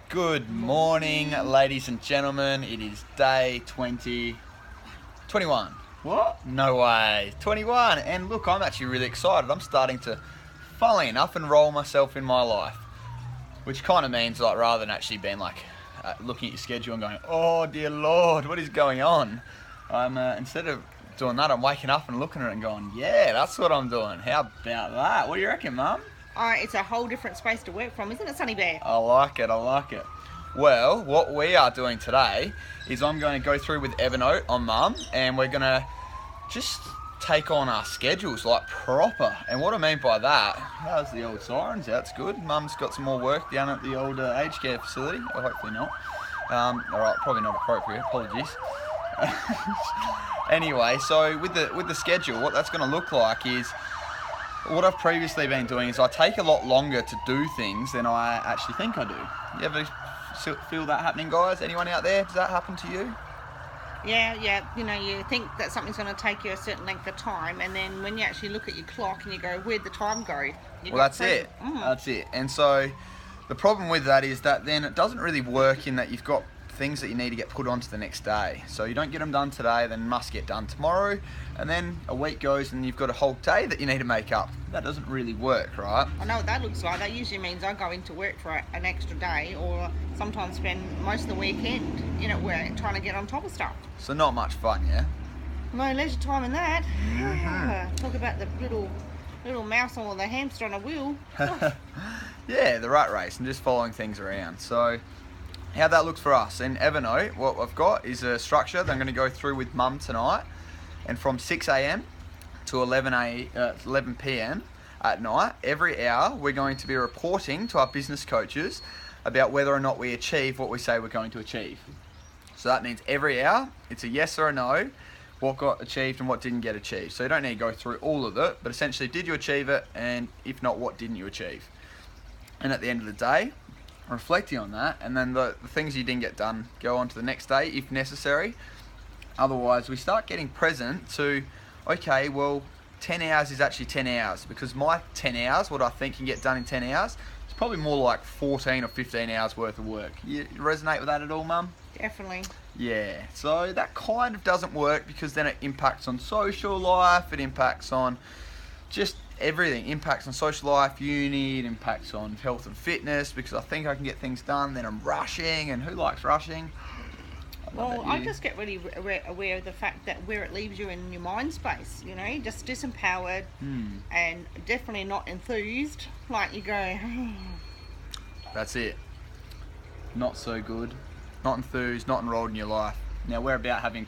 Good morning, ladies and gentlemen. It is day 21. What? No way. 21. And look, I'm actually really excited. I'm starting to, funnily enough, enroll myself in my life. Which kind of means, like, rather than actually being like, looking at your schedule and going, oh dear Lord, what is going on? I'm, instead of doing that, I'm waking up and looking at it and going, yeah, that's what I'm doing. How about that? What do you reckon, Mum? It's a whole different space to work from, isn't it, Sonny Bear? I like it. Well, what we are doing today is I'm going to go through with Evernote on Mum, and we're going to just take on our schedules like proper. And what I mean by that, how's the old sirens? That's good. Mum's got some more work down at the old aged care facility. Or hopefully not. Alright, probably not appropriate. Apologies. Anyway, so with the schedule, what that's going to look like is, what I've previously been doing is I take a lot longer to do things than I actually think I do. You ever feel that happening, guys? Anyone out there? Does that happen to you? Yeah. You know, you think that something's going to take you a certain length of time, and then when you actually look at your clock and you go, where'd the time go? Well, that's it. That's it. And so the problem with that is that then it doesn't really work in that you've got things that you need to get put onto the next day. So you don't get them done today, then must get done tomorrow, and then a week goes and you've got a whole day that you need to make up. That doesn't really work, right? I know what that looks like. That usually means I go into work for an extra day, or sometimes spend most of the weekend in at work trying to get on top of stuff. So not much fun, yeah? No leisure time in that. Mm-hmm. Talk about the little mouse or the hamster on a wheel. Yeah, the rat race and just following things around. So how that looks for us in Evernote, what I've got is a structure that I'm going to go through with Mum tonight, and from 6 a.m. to 11 p.m. at night, every hour we're going to be reporting to our business coaches about whether or not we achieve what we say we're going to achieve. So that means every hour it's a yes or a no, what got achieved and what didn't get achieved. So you don't need to go through all of it, but essentially, did you achieve it, and if not, what didn't you achieve? And at the end of the day, reflecting on that, and then the things you didn't get done go on to the next day if necessary. Otherwise, we start getting present to, okay, well, 10 hours is actually 10 hours, because my 10 hours, what I think can get done in 10 hours, is probably more like 14 or 15 hours worth of work. You resonate with that at all, Mum? Definitely. Yeah, so that kind of doesn't work, because then it impacts on social life, it impacts on just everything. It impacts on social life, uni, it impacts on health and fitness, because I think I can get things done, then I'm rushing, and who likes rushing? Well, I just get really aware of the fact that where it leaves you in your mind space, you know, just disempowered and definitely not enthused. Like you go, That's it. Not so good. Not enthused, not enrolled in your life. Now we're about having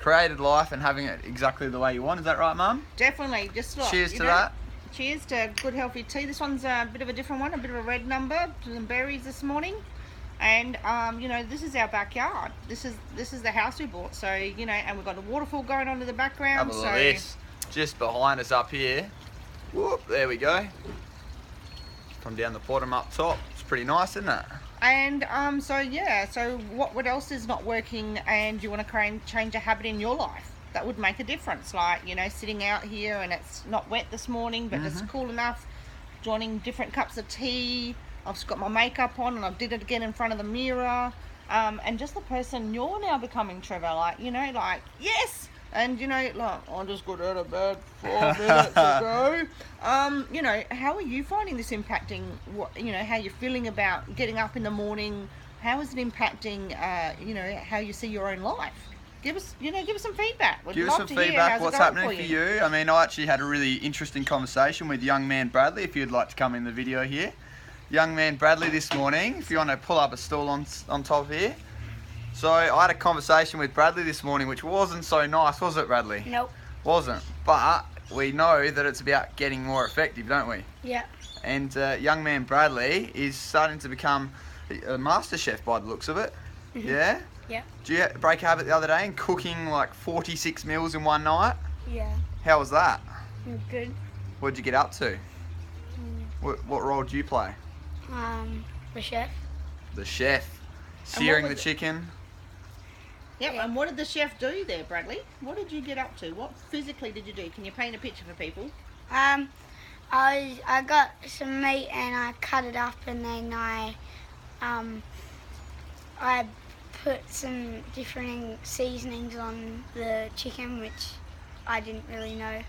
created life and having it exactly the way you want. Is that right, Mum? definitely, just like, Cheers to that. Cheers to good healthy tea. This one's a bit of a different one, a bit of a red number, some berries this morning. And you know, this is our backyard. This is the house we bought. So you know, and we've got a waterfall going on in the background. Have a look at this. Just behind us up here. Whoop, there we go. From down the bottom up top. It's pretty nice, isn't it? And so what else is not working, and you want to change a habit in your life that would make a difference? Like, you know, sitting out here and it's not wet this morning, but it's cool enough. Joining different cups of tea. I've just got my makeup on and I did it again in front of the mirror. And just the person you're now becoming, Trevor. Like, you know, like, yes! And, you know, like, I just got out of bed 4 minutes ago. You know, how are you finding this impacting, you know, how you're feeling about getting up in the morning? How is it impacting, you know, how you see your own life? Give us some feedback. Give us some feedback. What's happening for you? I mean, I actually had a really interesting conversation with young man Bradley, if you'd like to come in the video here. Young man Bradley this morning, if you want to pull up a stool on top here. So I had a conversation with Bradley this morning, which wasn't so nice, was it, Bradley? Nope. Wasn't. But we know that it's about getting more effective, don't we? Yeah. And young man Bradley is starting to become a master chef by the looks of it. Mm-hmm. Yeah? Yeah. Did you break a habit the other day and cooking like 46 meals in one night? Yeah. How was that? Good. What did you get up to? What role do you play? The chef. The chef. Searing the chicken. Yep, and what did the chef do there, Bradley? What did you get up to? What physically did you do? Can you paint a picture for people? I got some meat and I cut it up and then I I put some different seasonings on the chicken, which I didn't really know,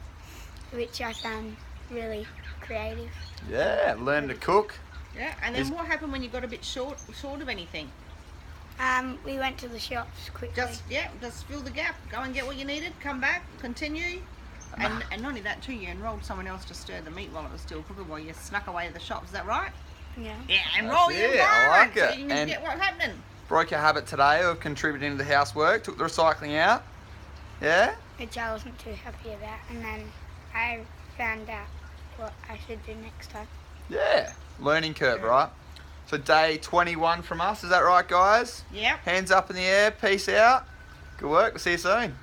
which I found really creative. Yeah, learn to cook. Yeah, and then what happened when you got a bit short of anything? We went to the shops quickly. Just fill the gap. Go and get what you needed. Come back. Continue. And not only that too, you enrolled someone else to stir the meat while it was still cooking, while you snuck away to the shops. Is that right? Yeah. Yeah, enroll That's your it, I like so it. you can And- get what's happening. Broke a habit today of contributing to the housework. Took the recycling out. Yeah. Which I wasn't too happy about, and then I found out what I should do next time. Yeah. Learning curve, right? So day 21 from us. Is that right, guys? Yep. Hands up in the air. Peace out. Good work. We'll see you soon.